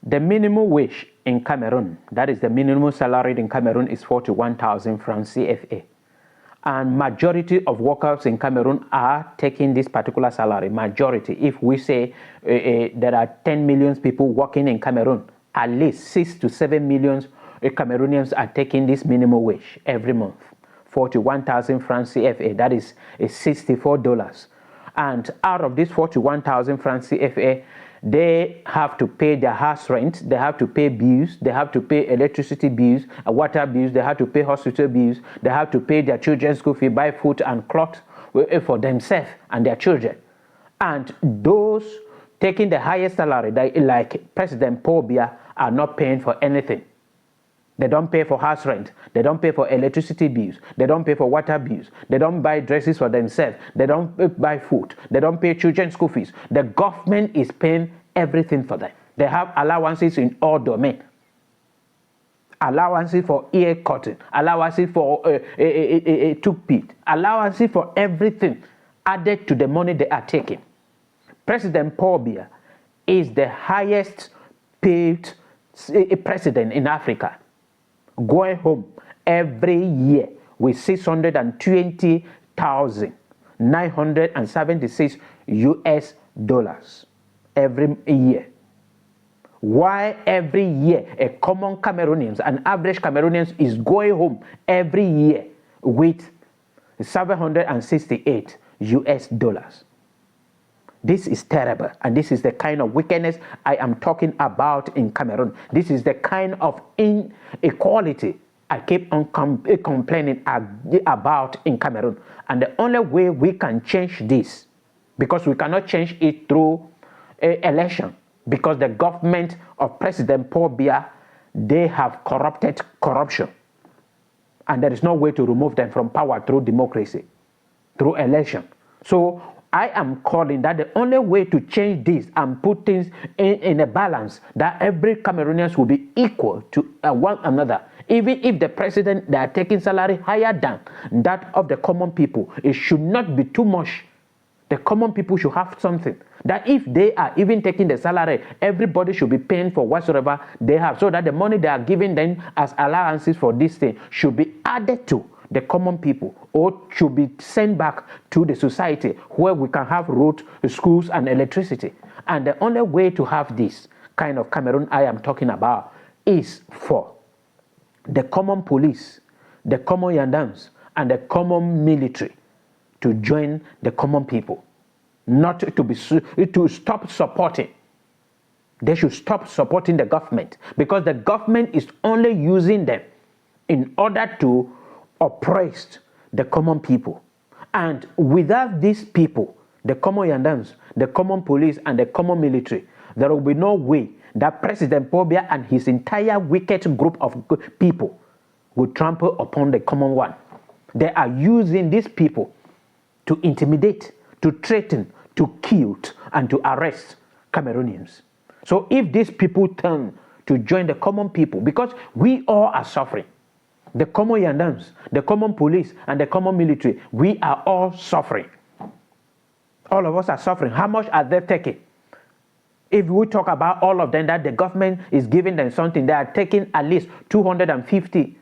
The minimum wage in Cameroon, that is the minimum salary in Cameroon, is 41,000 francs CFA. And majority of workers in Cameroon are taking this particular salary. Majority. If we say there are 10 million people working in Cameroon, at least 6 to 7 million Cameroonians are taking this minimum wage every month. 41,000 francs CFA, that is $64. And out of this 41,000 francs CFA, they have to pay their house rent, they have to pay bills, they have to pay electricity bills, water bills, they have to pay hospital bills, they have to pay their children's school fee, buy food and clothes for themselves and their children. And those taking the highest salary, like President Paul Biya, are not paying for anything. They don't pay for house rent. They don't pay for electricity bills. They don't pay for water bills. They don't buy dresses for themselves. They don't buy food. They don't pay children's school fees. The government is paying everything for them. They have allowances in all domains. Allowances for ear cutting. Allowances for toothpick. Allowances for everything added to the money they are taking. President Paul Biya is the highest paid president in Africa, going home every year with $620,976 US every year. Why every year a common Cameroonians, an average Cameroonians, is going home every year with $768 US. This is terrible, and this is the kind of wickedness I am talking about in Cameroon. This is the kind of inequality I keep on complaining about in Cameroon. And the only way we can change this, because we cannot change it through election, because the government of President Paul Biya, they have corruption. And there is no way to remove them from power through democracy, through election. So I am calling that the only way to change this and put things in a balance, that every Cameroonians will be equal to one another. Even if the president, they are taking salary higher than that of the common people, it should not be too much. The common people should have something. That if they are even taking the salary, everybody should be paying for whatsoever they have, so that the money they are giving them as allowances for this thing should be added to the common people, or should be sent back to the society where we can have roads, schools, and electricity. And the only way to have this kind of Cameroon I am talking about is for the common police, the common yandams, and the common military to join the common people, not to stop supporting. They should stop supporting the government, because the government is only using them in order to oppress the common people. And without these people, the common yandams, the common police, and the common military, there will be no way that President Paul Biya and his entire wicked group of people will trample upon the common one. They are using these people to intimidate, to threaten, to kill, and to arrest Cameroonians. So if these people turn to join the common people, because we all are suffering, the common yandams, the common police, and the common military, we are all suffering. All of us are suffering. How much are they taking? If we talk about all of them, that the government is giving them something, they are taking at least $250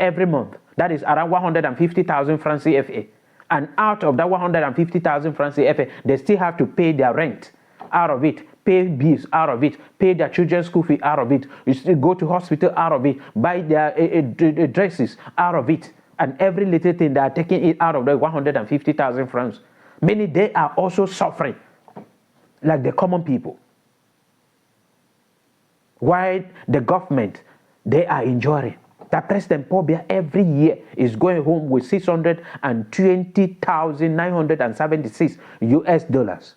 every month. That is around 150,000 francs CFA. And out of that 150,000 francs CFA, they still have to pay their rent out of it, pay bills out of it, pay their children's school fee out of it, you still go to hospital out of it, buy their dresses out of it, and every little thing they are taking it out of the 150,000 francs. Many, they are also suffering like the common people. While the government, they are enjoying. That President Paul Biya every year is going home with $620,976 US.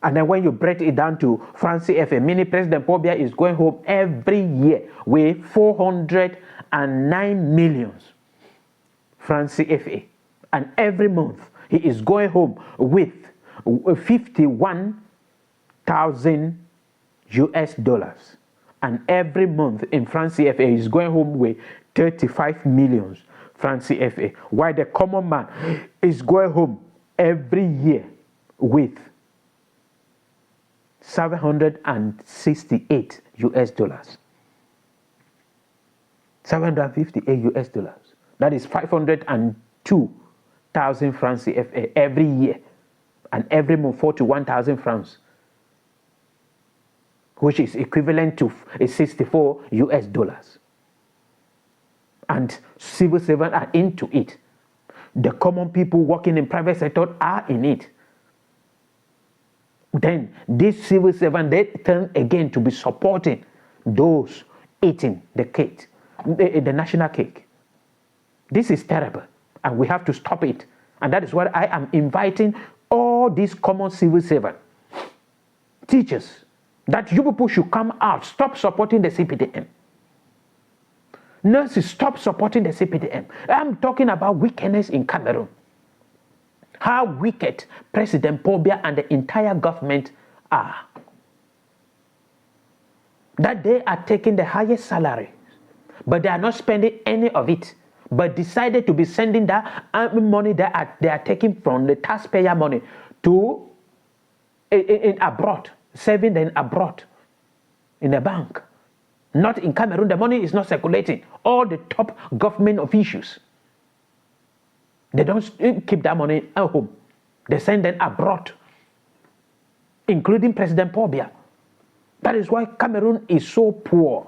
And then when you break it down to francs CFA, meaning President Paul Biya is going home every year with 409 million francs CFA. And every month he is going home with 51,000 US dollars. And every month in francs CFA is going home with 35 million francs CFA. While the common man is going home every year with $768 US. 758 US dollars. That is 502,000 francs CFA every year, and every month 41,000 francs, which is equivalent to 64 US dollars. And civil servants are into it. The common people working in private sector are in it. Then these civil servants, they turn again to be supporting those eating the cake, the national cake. This is terrible, and we have to stop it. And that is what I am inviting all these common civil servants, teachers, that you people should come out, stop supporting the CPDM. Nurses, stop supporting the CPDM. I'm talking about wickedness in Cameroon. How wicked President Paul Biya and the entire government are. That they are taking the highest salary, but they are not spending any of it, but decided to be sending that money that they are taking from the taxpayer money to in abroad, saving them abroad in a bank. Not in Cameroon. The money is not circulating. All the top government officials, they don't keep that money at home. They send them abroad, including President Paul Biya. That is why Cameroon is so poor.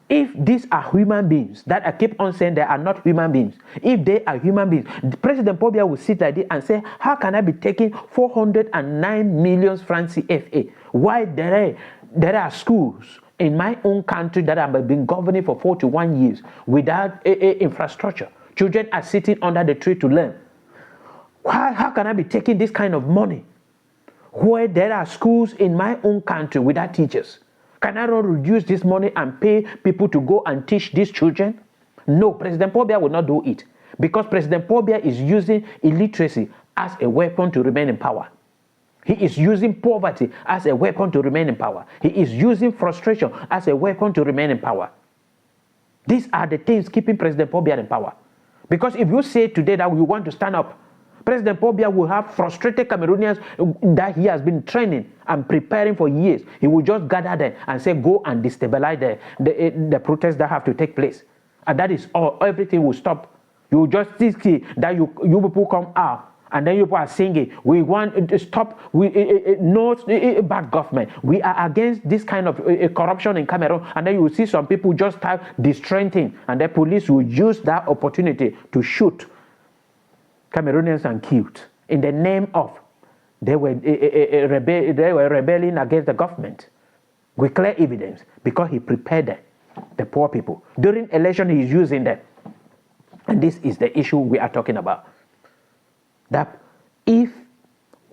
If these are human beings, that I keep on saying they are not human beings, if they are human beings, President Paul Biya will sit like this and say, how can I be taking 409 million francs CFA? Why there are schools in my own country that have been governing for 41 years without infrastructure? Children are sitting under the tree to learn. How can I be taking this kind of money where there are schools in my own country without teachers? Can I not reduce this money and pay people to go and teach these children? No, President Paul Biya will not do it, because President Paul Biya is using illiteracy as a weapon to remain in power. He is using poverty as a weapon to remain in power. He is using frustration as a weapon to remain in power. These are the things keeping President Paul Biya in power. Because if you say today that you want to stand up, President Paul Biya will have frustrated Cameroonians that he has been training and preparing for years. He will just gather them and say, go and destabilize the protests that have to take place. And that is all. Everything will stop. You will just see that you people come out, and then you people are singing, we want to stop, no bad government. We are against this kind of corruption in Cameroon. And then you will see some people just start destroying, and the police will use that opportunity to shoot Cameroonians and killed in the name of they were rebelling against the government with clear evidence, because he prepared the poor people. During election, he is using them. And this is the issue we are talking about. That if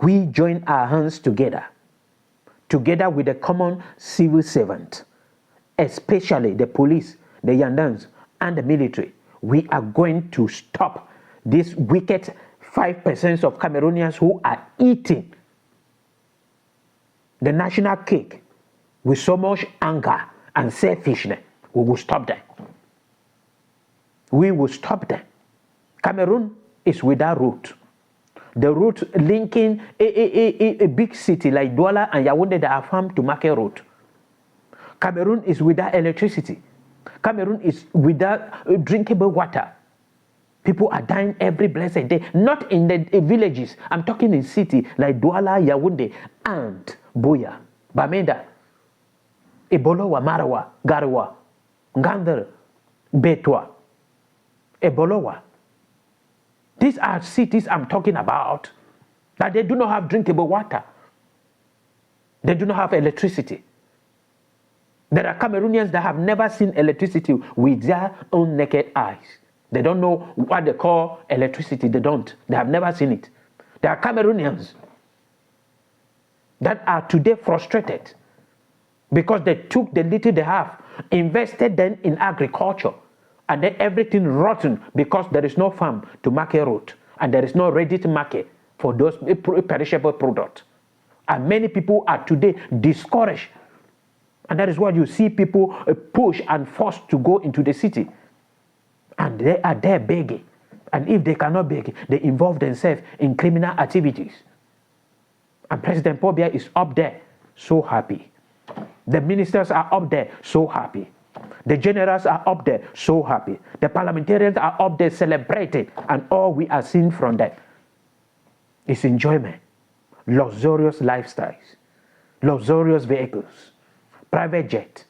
we join our hands together with the common civil servant, especially the police, the yandans, and the military, we are going to stop this wicked 5% of Cameroonians who are eating the national cake with so much anger and selfishness. We will stop them. We will stop them. Cameroon is without route. The route linking a big city like Douala and Yaoundé that are farm to market road. Cameroon is without electricity. Cameroon is without drinkable water. People are dying every blessed day. Not in the villages. I'm talking in city like Douala, Yaoundé, and Buea, Bamenda, Ebolowa, Marawa, Garwa, Ngandere, Betwa, Ebolowa. These are cities I'm talking about, that they do not have drinkable water. They do not have electricity. There are Cameroonians that have never seen electricity with their own naked eyes. They don't know what they call electricity. They don't. They have never seen it. There are Cameroonians that are today frustrated because they took the little they have, invested them in agriculture, and then everything rotten because there is no farm to market road, and there is no ready to market for those perishable products. And many people are today discouraged. And that is why you see people push and forced to go into the city. And they are there begging. And if they cannot beg, they involve themselves in criminal activities. And President Paul Biya is up there, so happy. The ministers are up there, so happy. The generals are up there, so happy. The parliamentarians are up there celebrating, and all we are seeing from them is enjoyment, luxurious lifestyles, luxurious vehicles, private jet.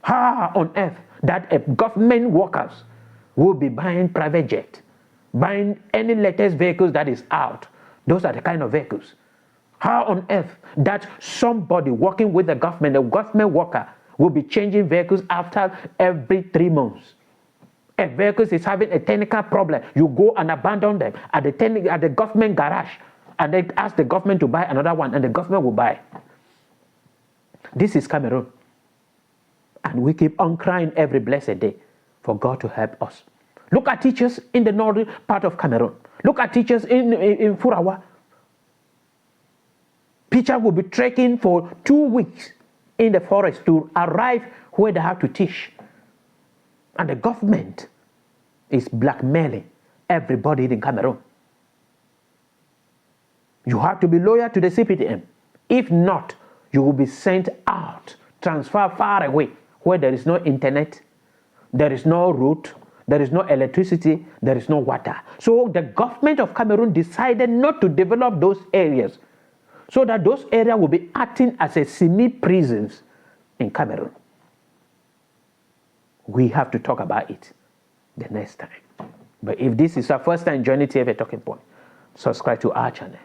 How on earth that a government workers will be buying private jet, buying any latest vehicles that is out? Those are the kind of vehicles. How on earth that somebody working with the government, a government worker, will be changing vehicles after every 3 months? A vehicle is having a technical problem, you go and abandon them at the government garage, and then ask the government to buy another one, and the government will buy. This is Cameroon. And we keep on crying every blessed day for God to help us. Look at teachers in the northern part of Cameroon. Look at teachers in Furawa. Teachers will be trekking for 2 weeks in the forest to arrive where they have to teach. And the government is blackmailing everybody in Cameroon. You have to be loyal to the CPTM. If not, you will be sent out, transferred far away, where there is no internet, there is no road, there is no electricity, there is no water. So the government of Cameroon decided not to develop those areas, so that those areas will be acting as a semi-prisons in Cameroon. We have to talk about it the next time. But if this is our first time joining TV Talking Point, subscribe to our channel.